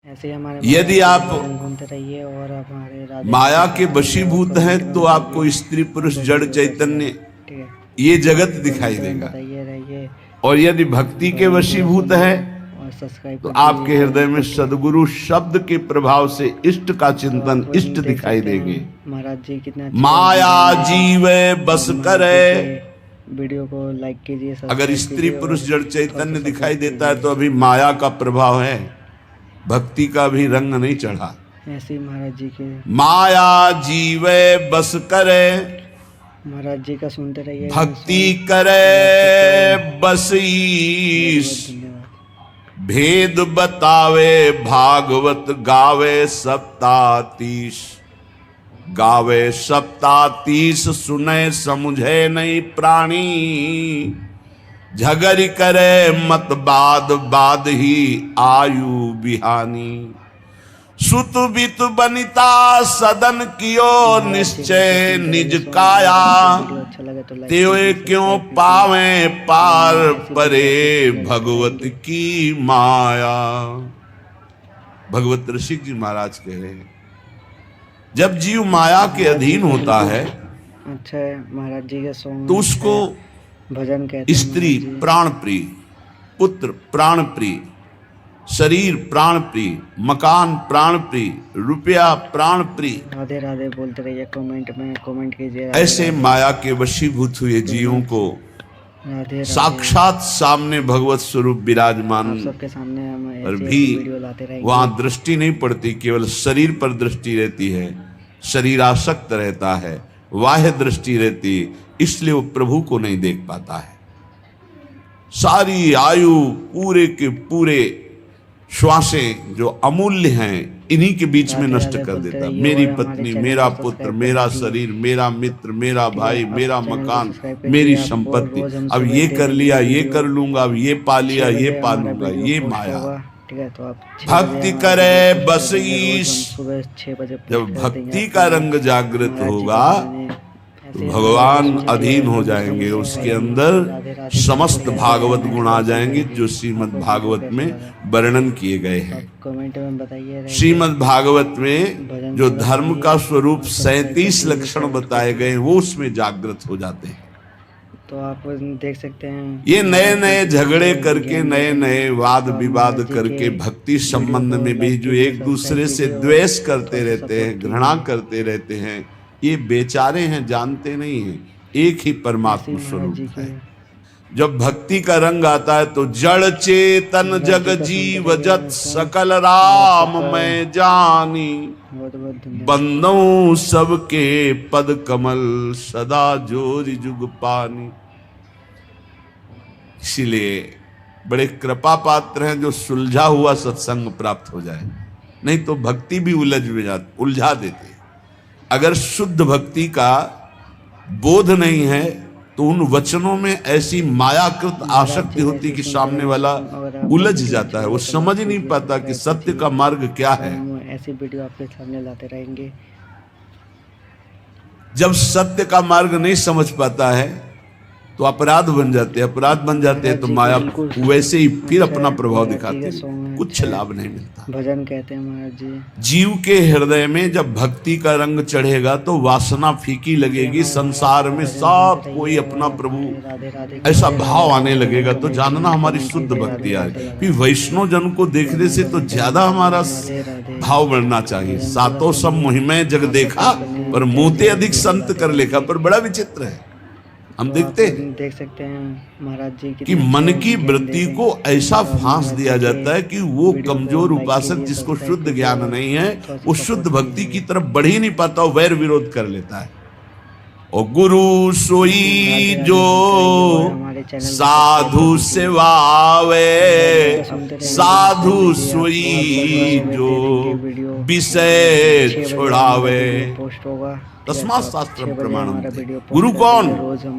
ऐसे हमारे यदि आप घूमते रहिए और हमारे राधे माया के वशीभूत हैं तो आपको स्त्री पुरुष जड़ चैतन्य ठीक है, ये जगत दिखाई कमेंट में देगा। बताइए रहिए और यदि भक्ति के वशीभूत है और सब्सक्राइब तो कर आपके हृदय में सदगुरु शब्द के प्रभाव से इष्ट का चिंतन इष्ट दिखाई देंगे। महाराज जी कितना माया जीवे बस करे। वीडियो को लाइक कीजिए। अगर स्त्री पुरुष जड़ चैतन्य दिखाई देता है तो अभी माया का प्रभाव है, भक्ति का भी रंग नहीं चढ़ा। ऐसे ही महाराज जी के माया जीवे बस करे, महाराज जी का सुनते रहिए। भक्ति करे बस ईश। भेद बतावे भागवत गावे सप्तातीश। गावे सप्तातीश सुने समुझे नहीं प्राणी। झगड़ करे मत बाद बाद ही आयु बिहानी। सुत बित बनिता सदन कियो निश्चय निज काया। त्यों क्यों पावे पार परे भगवत की माया। भगवत ऋषिक जी महाराज कह रहे हैं जब जीव माया के अधीन होता है अच्छा महाराज जी के सॉन्ग तो उसको भजन कहते हैं। स्त्री प्राण प्रिय, पुत्र प्राण प्रिय, शरीर प्राण प्रिय, मकान प्राण प्रिय, रुपया प्राण प्रिय। राधे राधे बोलते रहिए, कमेंट में कमेंट कीजिए। ऐसे माया के वशीभूत हुए जीवों को राधे साक्षात सामने भगवत स्वरूप विराजमान सबके सामने हम पर ऐसी भी वीडियो लाते रहेंगे। वहां दृष्टि नहीं पड़ती, केवल शरीर पर दृष्टि रहती है, शरीर आसक्त रहता है, बाह्य दृष्टि रहती है, इसलिए वो प्रभु को नहीं देख पाता है। सारी आयु पूरे के पूरे श्वासें जो अमूल्य हैं इन्हीं के बीच में नष्ट कर देता। मेरी पत्नी, मेरा पुत्र, मेरा शरीर, मेरा मित्र, मेरा भाई, मेरा मकान, मेरी संपत्ति, अब ये कर लिया, ये कर लूंगा, अब ये पा लिया, ये पा लूंगा, ये माया। ठीक है, तो आप भक्ति करे बस ईश। सुबह 6 बजे जब भक्ति का रंग जागृत होगा तो भगवान अधीन हो जाएंगे, उसके अंदर समस्त भागवत गुण आ जाएंगे जो श्रीमद् भागवत में वर्णन किए गए हैं। कमेंट में बताइए। श्रीमद् भागवत में जो धर्म का स्वरूप 37 लक्षण बताए गए वो उसमें जागृत हो जाते हैं। तो आप देख सकते हैं ये नए नए झगड़े करके, नए नए वाद विवाद करके भक्ति संबंध में भी जो एक दूसरे से द्वेष करते रहते हैं, घृणा करते रहते हैं, ये बेचारे हैं, जानते नहीं हैं एक ही परमात्मा स्वरूप है। जब भक्ति का रंग आता है तो जड़ चेतन जग जीव जत सकल राम मैं जानी। बंदों सबके पद कमल सदा जोरि जुग पानी। इसीलिए बड़े कृपा पात्र हैं जो सुलझा हुआ सत्संग प्राप्त हो जाए, नहीं तो भक्ति भी उलझा देते। अगर शुद्ध भक्ति का बोध नहीं है तो उन वचनों में ऐसी मायाकृत आसक्ति होती कि सामने वाला उलझ जाता है, वो समझ ही नहीं पाता कि सत्य का मार्ग क्या है। ऐसी वीडियो आपके सामने लाते रहेंगे। जब सत्य का मार्ग नहीं समझ पाता है तो अपराध बन जाते हैं, अपराध बन जाते हैं तो माया वैसे ही फिर अपना प्रभाव दिखाती है, कुछ लाभ नहीं मिलता। भजन कहते हैं महाराज जी। जीव के हृदय में जब भक्ति का रंग चढ़ेगा तो वासना फीकी लगेगी, संसार में सब कोई अपना प्रभु ऐसा भाव आने लगेगा, तो जानना हमारी शुद्ध भक्ति आ रही। फिर वैष्णव जन को देखने से तो ज्यादा हमारा भाव बढ़ना चाहिए। सातों सब मुहिमें जग देखा पर मोते अधिक संत कर लेखा। पर बड़ा विचित्र है, हम देखते हैं, देख सकते हैं महाराज जी कि मन की वृत्ति को ऐसा फांस दिया जाता है कि वो कमजोर उपासक जिसको शुद्ध ज्ञान नहीं है वो शुद्ध भक्ति की तरफ बढ़ ही नहीं पाता, वो वैर विरोध कर लेता है। और गुरु सोई जो साधु सेवावे, साधु सोई जो विषय छुड़ावे। तस्मात् शास्त्रम प्रमाणम। गुरु कौन?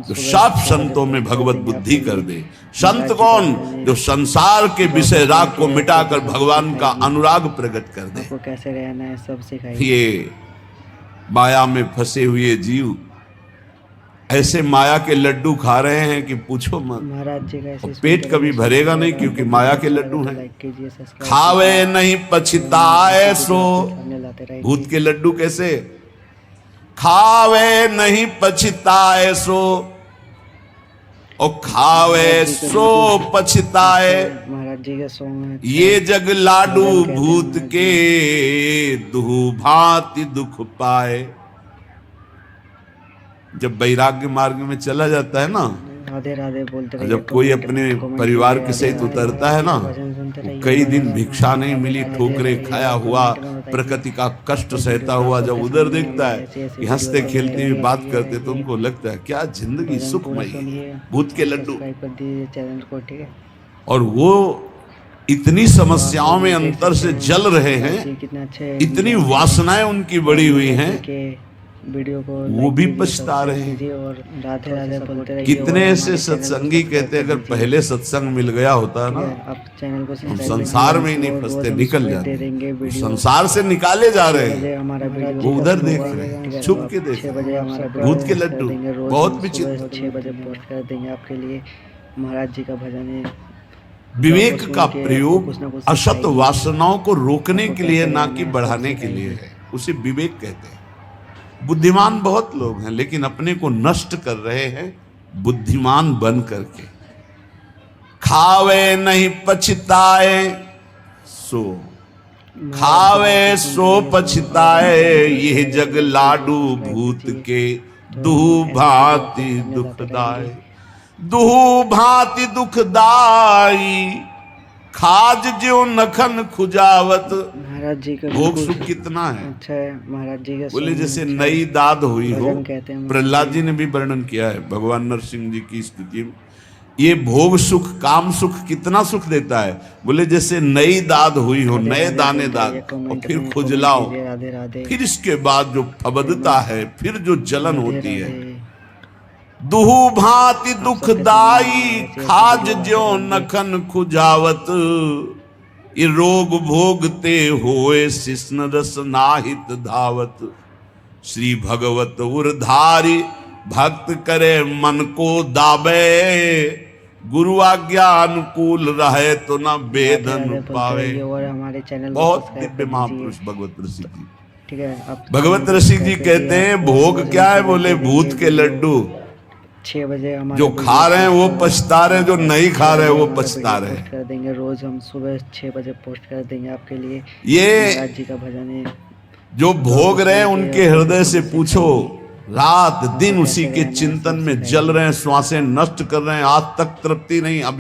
जो साफ संतों में भगवत बुद्धि कर दे। संत कौन? जो संसार के विषय राग को मिटाकर भगवान का अनुराग प्रकट कर दे। कैसे रहना है सब सिखाइए। ये माया में फंसे हुए जीव ऐसे माया के लड्डू खा रहे हैं कि पूछो मत। महाराज जी का ऐसे और पेट कभी भरेगा नहीं, क्योंकि माया के लड्डू हैं। लाइक कीजिए, सब्सक्राइब खावे नहीं पछताए सो। सामने लाते रहेंगे। भूत के लड्डू कैसे? खावे नहीं पछताए सो, और खावे सो पछताए। महाराज जी का सॉन्ग है। ये जग लाडू भूत के, दुहु भांति दुख पाए। जब वैराग्य मार्ग में चला जाता है ना, राधे राधे बोलते रहिए। जब कोई अपने परिवार के सहित उतरता है ना, कई दिन भिक्षा नहीं मिली, ठोकरें खाया हुआ, प्रकृति का कष्ट सहता हुआ जब उधर देखता है कि हंसते खेलते हुए बात करते, तो उनको लगता है क्या जिंदगी सुखमयी है। भूत के लड्डू। सब्सक्राइब कर दीजिए चैनल को, ठीक है। और वो इतनी समस्याओं में अंतर से जल रहे हैं, कितना अच्छे, इतनी वासनाएं उनकी बढ़ी हुई हैं, वीडियो को वो भी पछता रहे हैं। और राधे राधे बोलते रहिए। कितने ऐसे सत्संगी कहते हैं, अगर पहले सत्संग मिल गया होता ना, आप चैनल को हम संसार में ही नहीं फंसते, निकल जाते। संसार से निकाले जा रहे हैं, हमारा वो उधर देख रहे हैं, छुप के देख रहे हैं। भूत के लड्डू बहुत विचित्र। 6 बजे पोस्ट कर देंगे आपके लिए। महाराज जी का भजन है। विवेक का प्रयोग असत वासनाओं को रोकने के लिए, ना कि बढ़ाने के लिए है। उसे विवेक कहते हैं। बुद्धिमान बहुत लोग हैं, लेकिन अपने को नष्ट कर रहे हैं बुद्धिमान बन करके। खावे नहीं पछताए सो, खावे सो पछताए। ये जग लाडू भूत के, दुहु भांति दुखदाई। दुहु भांति दुखदाई, खाज ज्यों नखन खुजावत। महाराज जी का भोग सुख कितना है। अच्छा है। महाराज जी का बोले जैसे नई दाद हुई हो। कहते हैं। प्रहलाद जी ने भी वर्णन किया है भगवान नरसिंह जी की स्तुति में। ये भोग सुख, काम सुख कितना सुख देता है। बोले जैसे नई दाद हुई हो, नए दाने दाग, और फिर खुजलाओ, राधे राधे। फिर इसके बाद जो फबदता है, फिर जो जलन होती है। दुहु भांति दुखदाई, खाज ज्यों नखन खुजावत। ये रोग भोगते होए, शिष्ण रस नाहित धावत। श्री भगवत उरधारी, भक्त करे मन को दाबे। गुरु आज्ञा अनुकूल रहे, तो न बेदन पावे। और हमारे चैनल बहुत दिव्य महापुरुष भगवत रसिक जी, ठीक है। भगवत रसिक जी कहते हैं भोग क्या है। बोले भूत के लड्डू। 6 बजे जो खा रहे हैं वो पछता रहे हैं, जो नहीं खा रहे हैं वो पछता रहे हैं। कर देंगे रोज हम सुबह 6 बजे पोस्ट कर देंगे आपके लिए। ये महाराज जी का भजन है। जो भोग रहे हैं उनके हृदय से पूछो, रात दिन उसी के चिंतन में जल रहे हैं, श्वासें नष्ट कर रहे हैं, आज तक तृप्ति नहीं। अब